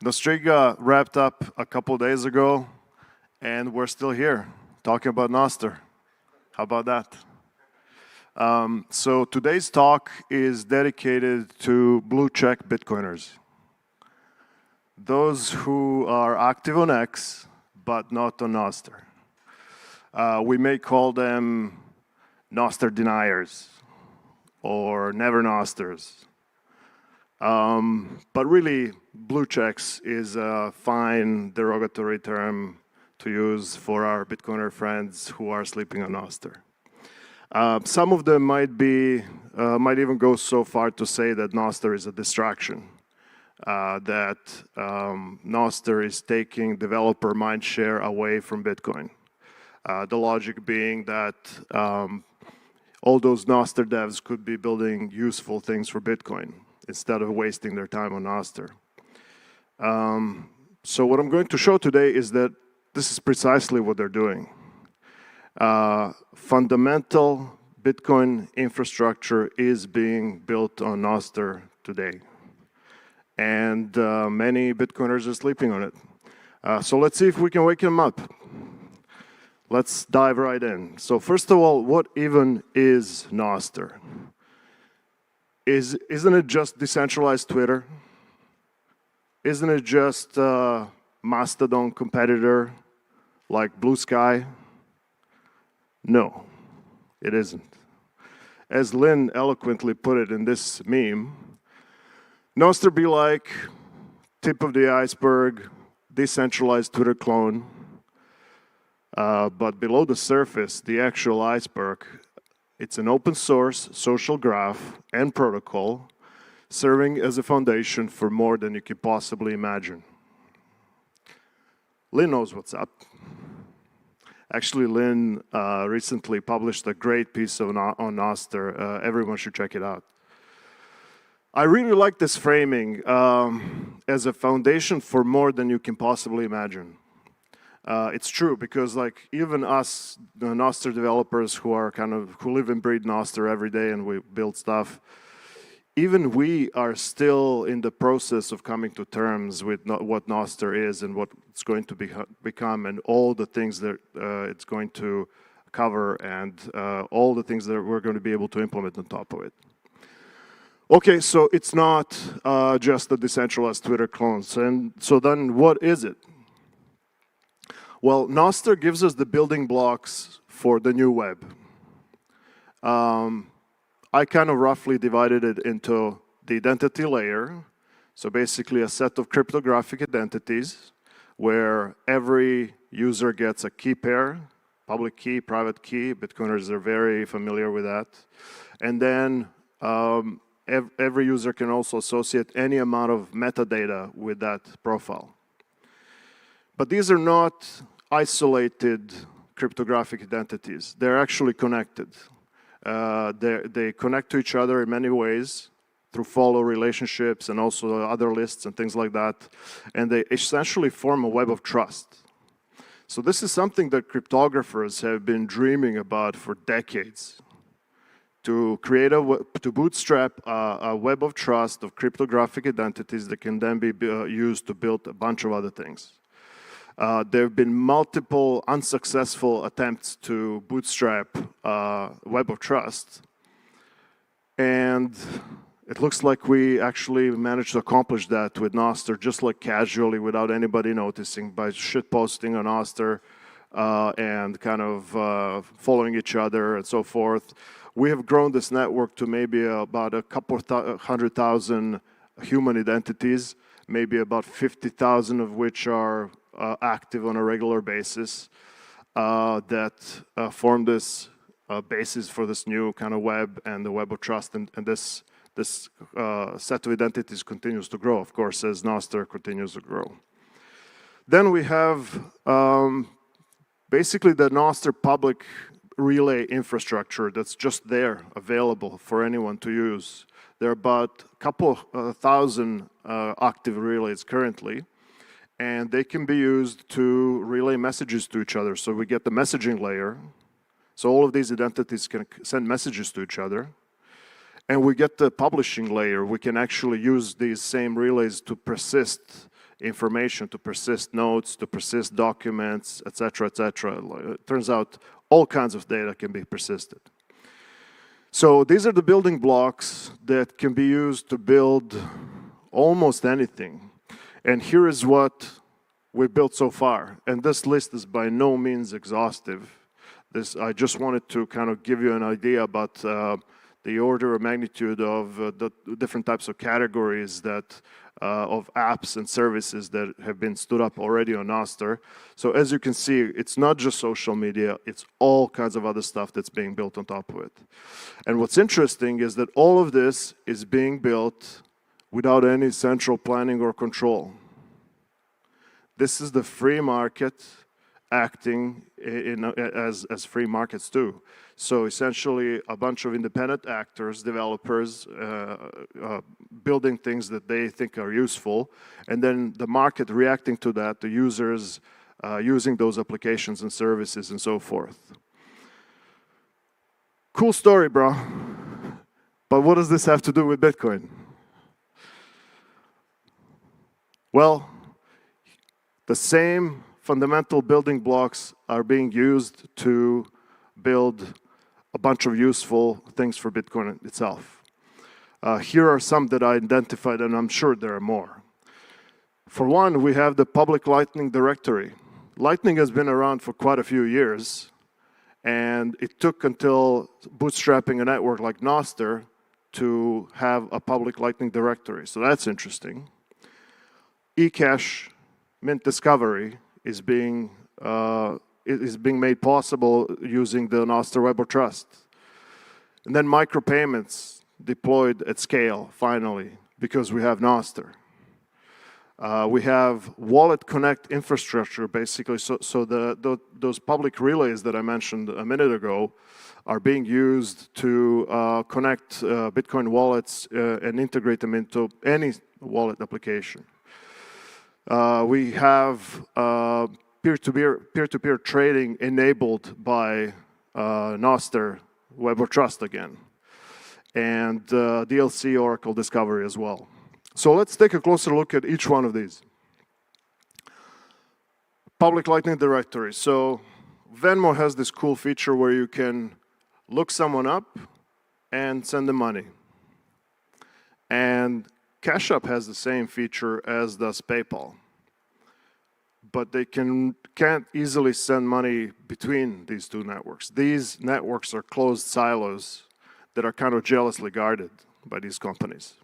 Nostr wrapped up a couple days ago, and we're still here talking about Nostr. How about that? So today's talk is dedicated to blue check Bitcoiners. Those who are active on X, but not on Nostr. We may call them Nostr deniers or never Nosters. But really, blue checks is a fine derogatory term to use for our Bitcoiner friends who are sleeping on Nostr. Some of them might even go so far to say that Nostr is a distraction, that Nostr is taking developer mindshare away from Bitcoin. The logic being that all those Nostr devs could be building useful things for Bitcoin instead of wasting their time on Nostr. So what I'm going to show today is that this is precisely what they're doing. Fundamental Bitcoin infrastructure is being built on Nostr today. And many Bitcoiners are sleeping on it. So let's see if we can wake them up. Let's dive right in. So first of all, what even is Nostr? Isn't it just decentralized Twitter? Isn't it just a Mastodon competitor like Blue Sky? No, it isn't. As Lyn eloquently put it in this meme, Nostr be like tip of the iceberg, decentralized Twitter clone, but below the surface, the actual iceberg, it's an open source social graph and protocol serving as a foundation for more than you could possibly imagine. Lyn knows what's up. Actually, Lyn recently published a great piece on Nostr. Everyone should check it out. I really like this framing as a foundation for more than you can possibly imagine. It's true because, like, even us, the Nostr developers who live and breathe Nostr every day and we build stuff, even we are still in the process of coming to terms with what Nostr is and what it's going to become, and all the things that it's going to cover, and all the things that we're going to be able to implement on top of it. Okay, so it's not just the decentralized Twitter clones. And so then what is it? Well, Nostr gives us the building blocks for the new web. I kind of roughly divided it into the identity layer, so basically a set of cryptographic identities where every user gets a key pair, public key, private key. Bitcoiners are very familiar with that. And then every user can also associate any amount of metadata with that profile. But these are not isolated cryptographic identities. They're actually connected. They connect to each other in many ways through follow relationships and also other lists and things like that. And they essentially form a web of trust. So this is something that cryptographers have been dreaming about for decades. To create to bootstrap a web of trust of cryptographic identities that can then be used to build a bunch of other things. There have been multiple unsuccessful attempts to bootstrap Web of Trust. And it looks like we actually managed to accomplish that with Nostr, just like casually, without anybody noticing, by shitposting on Nostr and kind of following each other and so forth. We have grown this network to maybe about a couple 100,000 human identities, maybe about 50,000 of which are active on a regular basis that form this basis for this new kind of web and the web of trust. And this set of identities continues to grow, of course, as Nostr continues to grow. Then we have basically the Nostr public relay infrastructure that's just there, available for anyone to use. There are about a couple thousand active relays currently. And they can be used to relay messages to each other. So we get the messaging layer. So all of these identities can send messages to each other. And we get the publishing layer. We can actually use these same relays to persist information, to persist notes, to persist documents, etc., etc. It turns out all kinds of data can be persisted. So these are the building blocks that can be used to build almost anything. And here is what we built so far. And this list is by no means exhaustive. I just wanted to kind of give you an idea about the order of magnitude of the different types of categories that of apps and services that have been stood up already on Nostr. So as you can see, it's not just social media, it's all kinds of other stuff that's being built on top of it. And what's interesting is that all of this is being built without any central planning or control. This is the free market acting as free markets do. So essentially, a bunch of independent actors, developers, building things that they think are useful, and then the market reacting to that, the users using those applications and services and so forth. Cool story, bro. But what does this have to do with Bitcoin? Well, the same fundamental building blocks are being used to build a bunch of useful things for Bitcoin itself. Here are some that I identified, and I'm sure there are more. For one, we have the public Lightning directory. Lightning has been around for quite a few years, and it took until bootstrapping a network like Nostr to have a public Lightning directory. So that's interesting. Ecash, Mint Discovery, is being made possible using the Nostr Web of Trust. And then Micropayments deployed at scale, finally, because we have Nostr. We have Wallet Connect infrastructure, basically, so those public relays that I mentioned a minute ago are being used to connect Bitcoin wallets and integrate them into any wallet application. We have peer-to-peer trading enabled by Nostr Web of Trust again, and DLC Oracle Discovery as well. So let's take a closer look at each one of these. Public Lightning directory. So Venmo has this cool feature where you can look someone up and send them money. And Cash App has the same feature as does PayPal. But they can't easily send money between these two networks. These networks are closed silos that are kind of jealously guarded by these companies.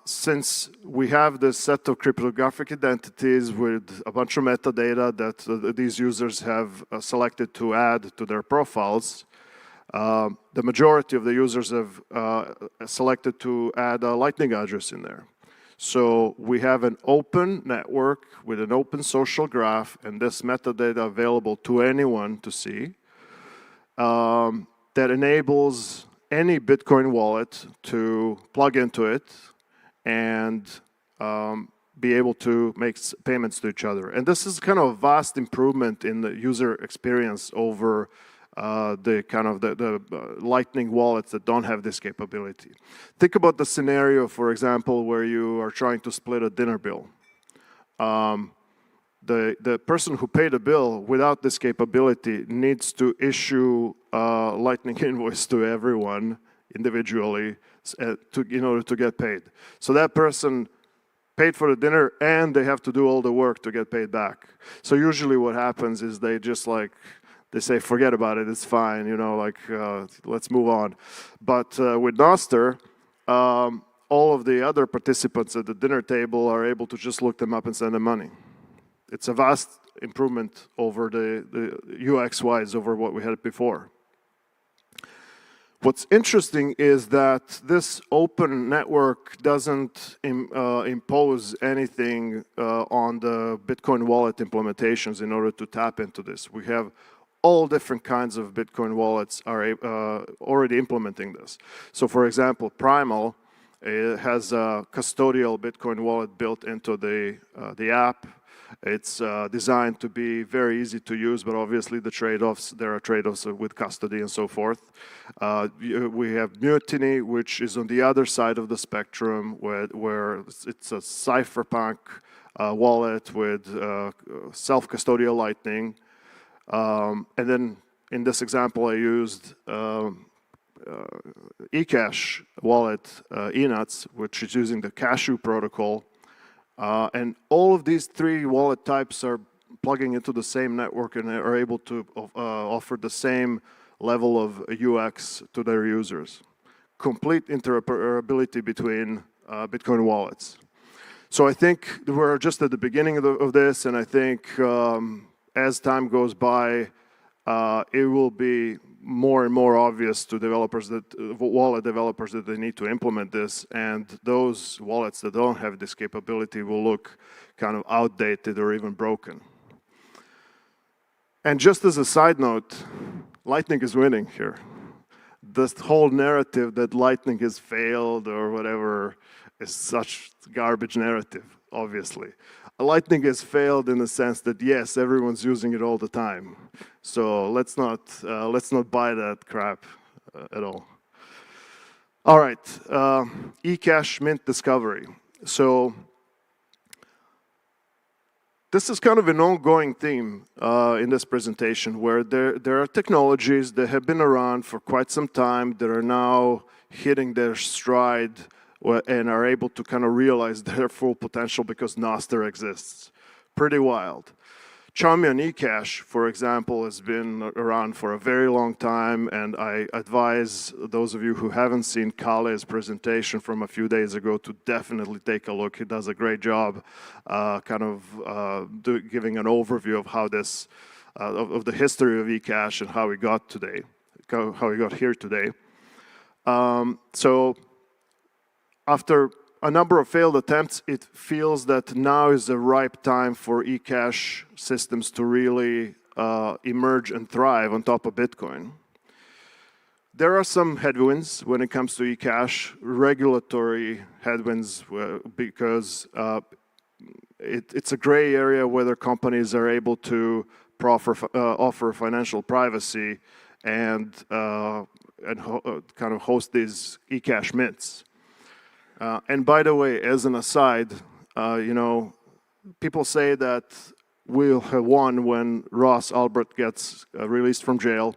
Since we have this set of cryptographic identities with a bunch of metadata that these users have selected to add to their profiles, the majority of the users have selected to add a Lightning address in there. So we have an open network with an open social graph and this metadata available to anyone to see that enables any Bitcoin wallet to plug into it and be able to make payments to each other. And this is kind of a vast improvement in the user experience over the Lightning wallets that don't have this capability. Think about the scenario, for example, where you are trying to split a dinner bill. The person who paid a bill without this capability needs to issue a Lightning invoice to everyone individually in order to get paid. So that person paid for the dinner and they have to do all the work to get paid back. So usually what happens is they just they say, forget about it, it's fine, let's move on. But with Nostr, all of the other participants at the dinner table are able to just look them up and send them money. It's a vast improvement over the UX-wise over what we had before. What's interesting is that this open network doesn't impose anything on the Bitcoin wallet implementations in order to tap into this. We have all different kinds of Bitcoin wallets are already implementing this. So for example, Primal It has a custodial Bitcoin wallet built into the app. It's designed to be very easy to use, but obviously there are trade-offs with custody and so forth. We have Mutiny, which is on the other side of the spectrum, where it's a cypherpunk wallet with self-custodial Lightning. And then in this example, I used Ecash wallet, eNuts, which is using the Cashew protocol. And all of these three wallet types are plugging into the same network and are able to offer the same level of UX to their users. Complete interoperability between Bitcoin wallets. So I think we're just at the beginning of this, and I think as time goes by, it will be more and more obvious to wallet developers that they need to implement this, and those wallets that don't have this capability will look kind of outdated or even broken. And just as a side note, Lightning is winning here. This whole narrative that Lightning has failed or whatever is such garbage narrative, obviously. Lightning has failed in the sense that, yes, everyone's using it all the time. So let's not buy that crap at all. All right, Ecash Mint Discovery. So this is kind of an ongoing theme in this presentation, where there are technologies that have been around for quite some time that are now hitting their stride and are able to kind of realize their full potential because Nostr exists. Pretty wild. Chaumy on Ecash, for example, has been around for a very long time, and I advise those of you who haven't seen Kale's presentation from a few days ago to definitely take a look. He does a great job giving an overview of how this, of the history of Ecash and how we got here today. So after a number of failed attempts, it feels that now is the ripe time for Ecash systems to really emerge and thrive on top of Bitcoin. There are some headwinds when it comes to Ecash, regulatory headwinds, because it's a gray area whether companies are able to offer financial privacy and kind of host these Ecash mints. And by the way, as an aside, people say that we'll have won when Ross Ulbricht gets released from jail.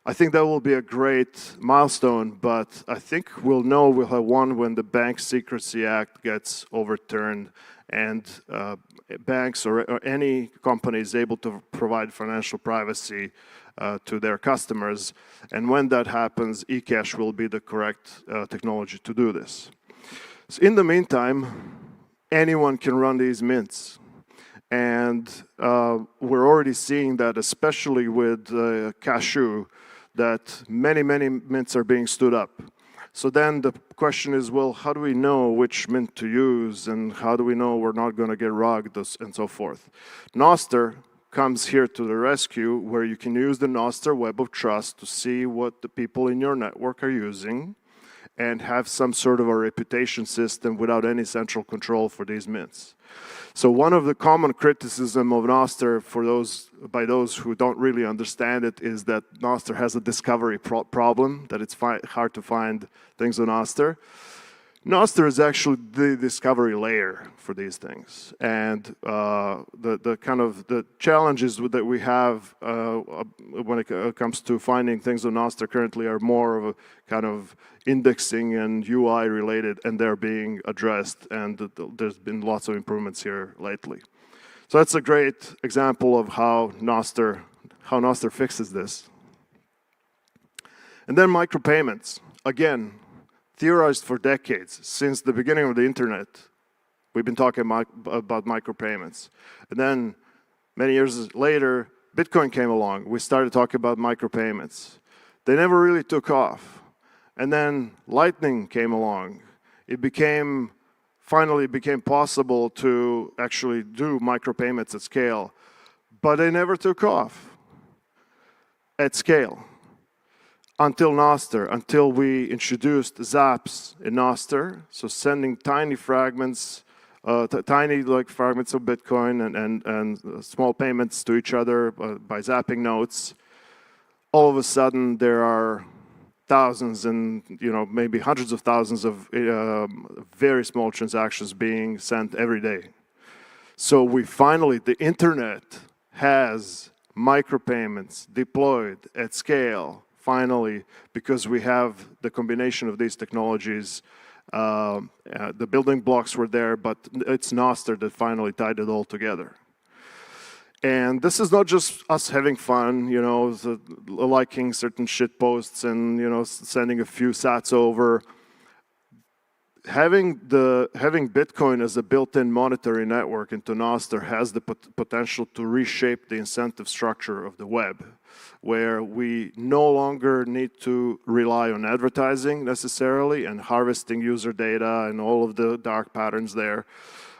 I think that will be a great milestone, but I think we'll have won when the Bank Secrecy Act gets overturned and banks or any company is able to provide financial privacy to their customers. And when that happens, Ecash will be the correct technology to do this. So in the meantime, anyone can run these mints. And we're already seeing that, especially with Cashew, that many mints are being stood up. So then the question is, well, how do we know which mint to use, and how do we know we're not going to get rugged and so forth? Nostr comes here to the rescue, where you can use the Nostr Web of Trust to see what the people in your network are using and have some sort of a reputation system without any central control for these mints. So one of the common criticism of Nostr by those who don't really understand it is that Nostr has a discovery problem, that it's hard to find things on Nostr. Nostr is actually the discovery layer for these things, and the challenges that we have when it comes to finding things on Nostr currently are more of a kind of indexing and UI related, and they're being addressed, and there's been lots of improvements here lately. So that's a great example of how Nostr fixes this. And then micropayments. Again, theorized for decades, since the beginning of the internet, we've been talking about micropayments. And then many years later, Bitcoin came along. We started talking about micropayments. They never really took off. And then Lightning came along. It finally became possible to actually do micropayments at scale, but they never took off at scale. until Nostr, until we introduced zaps in Nostr, so sending tiny fragments, tiny like fragments of Bitcoin and small payments to each other by zapping nodes. All of a sudden, there are thousands and maybe hundreds of thousands of very small transactions being sent every day. So we finally, the internet has micropayments deployed at scale, finally, because we have the combination of these technologies. The building blocks were there, but it's Nostr that finally tied it all together. And this is not just us having fun, liking certain shit posts and sending a few sats over. Having Bitcoin as a built-in monetary network into Nostr has the potential to reshape the incentive structure of the web, where we no longer need to rely on advertising necessarily and harvesting user data and all of the dark patterns there.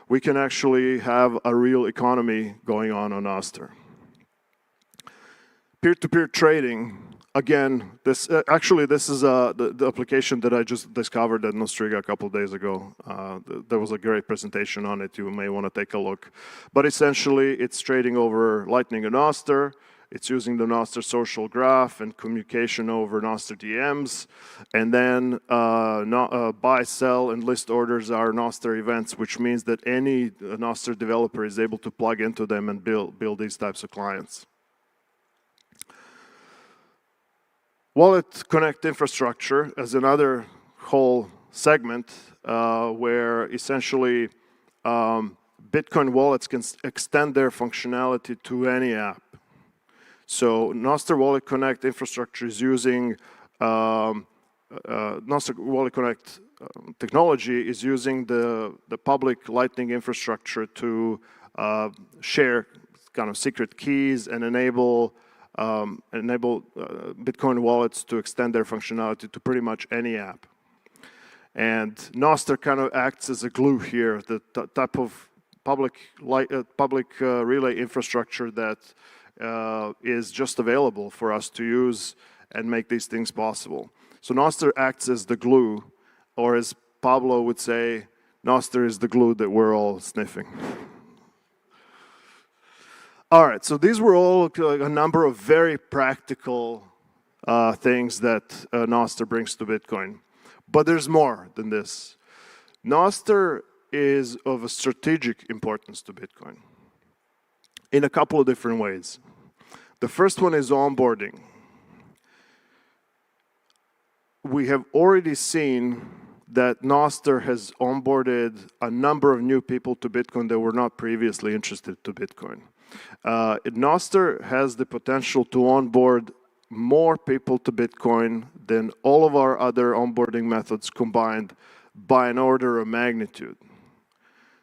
We can actually have a real economy going on Nostr. Peer-to-peer trading, again, this is the application that I just discovered at Nostriga a couple of days ago. There was a great presentation on it. You may want to take a look. But essentially, it's trading over Lightning and Nostr. It's using the Nostr social graph and communication over Nostr DMs. And then buy, sell, and list orders are Nostr events, which means that any Nostr developer is able to plug into them and build these types of clients. Wallet Connect infrastructure as another whole segment where essentially Bitcoin wallets can extend their functionality to any app. So Nostr Wallet Connect infrastructure is using Nostr Wallet Connect technology is using the public Lightning infrastructure to share kind of secret keys and enable Bitcoin wallets to extend their functionality to pretty much any app. And Nostr kind of acts as a glue here, the type of public relay infrastructure that is just available for us to use and make these things possible. So Nostr acts as the glue, or as Pablo would say, Nostr is the glue that we're all sniffing. All right, so these were all a number of very practical things that Nostr brings to Bitcoin. But there's more than this. Nostr is of a strategic importance to Bitcoin in a couple of different ways. The first one is onboarding. We have already seen that Nostr has onboarded a number of new people to Bitcoin that were not previously interested to Bitcoin. Nostr has the potential to onboard more people to Bitcoin than all of our other onboarding methods combined by an order of magnitude.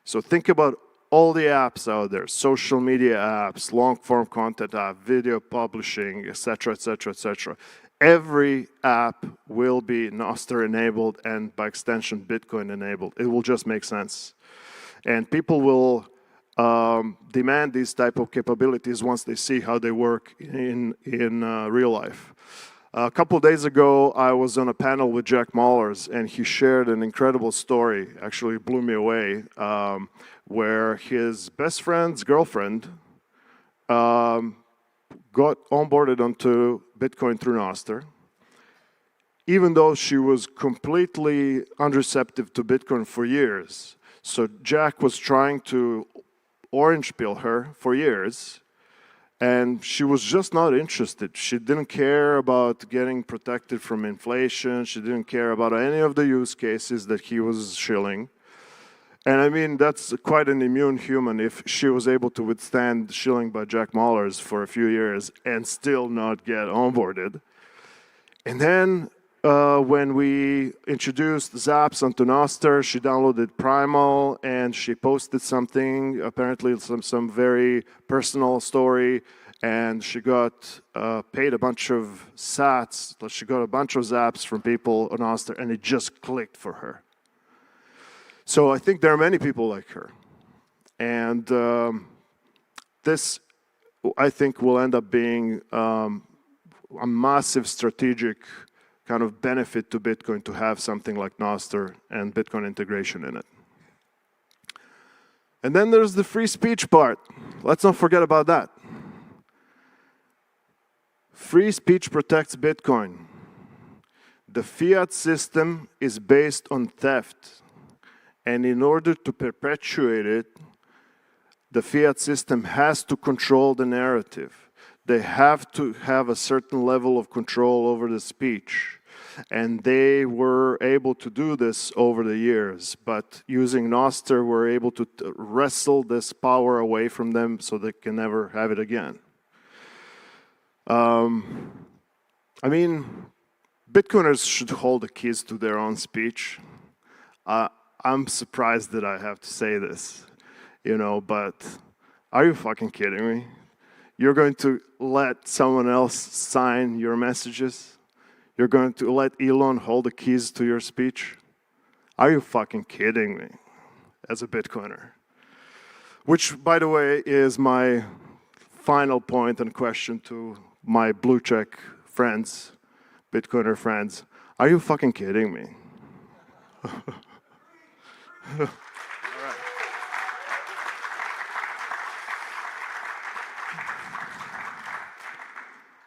So think about all the apps out there, social media apps, long-form content app, video publishing, etc., etc., etc. Every app will be Nostr enabled and by extension Bitcoin enabled. It will just make sense. And people will demand these type of capabilities once they see how they work in real life. A couple of days ago, I was on a panel with Jack Mallers, and he shared an incredible story, actually blew me away, where his best friend's girlfriend got onboarded onto Bitcoin through Nostr, even though she was completely unreceptive to Bitcoin for years. So Jack was trying to orange pill her for years, and she was just not interested. She didn't care about getting protected from inflation. She didn't care about any of the use cases that he was shilling. And I mean, that's quite an immune human if she was able to withstand shilling by Jack Mallers for a few years and still not get onboarded. And then when we introduced Zaps onto Nostr, she downloaded Primal and she posted something, apparently some very personal story, and she got paid a bunch of sats. She got a bunch of Zaps from people on Nostr, and it just clicked for her. So I think there are many people like her. And this, I think, will end up being a massive strategic kind of benefit to Bitcoin to have something like Nostr and Bitcoin integration in it. And then there's the free speech part. Let's not forget about that. Free speech protects Bitcoin. The fiat system is based on theft. And in order to perpetuate it, the fiat system has to control the narrative. They have to have a certain level of control over the speech. And they were able to do this over the years. But using Nostr, we're able to wrestle this power away from them so they can never have it again. I mean, Bitcoiners should hold the keys to their own speech. I'm surprised that I have to say this, you know, but are you fucking kidding me? You're going to let someone else sign your messages? You're going to let Elon hold the keys to your speech? Are you fucking kidding me as a Bitcoiner? Which, by the way, is my final point and question to my blue check friends, Bitcoiner friends. Are you fucking kidding me? All right.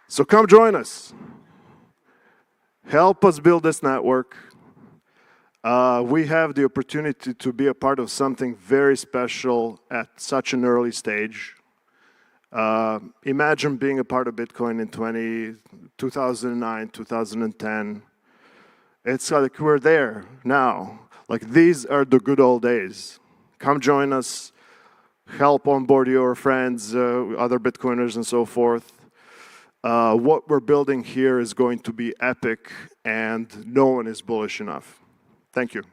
So come join us. Help us build this network. We have the opportunity to be a part of something very special at such an early stage. Imagine being a part of Bitcoin in 2009, 2010. It's like we're there now. Like, these are the good old days. Come join us. Help onboard your friends, other Bitcoiners and so forth. What we're building here is going to be epic, and no one is bullish enough. Thank you.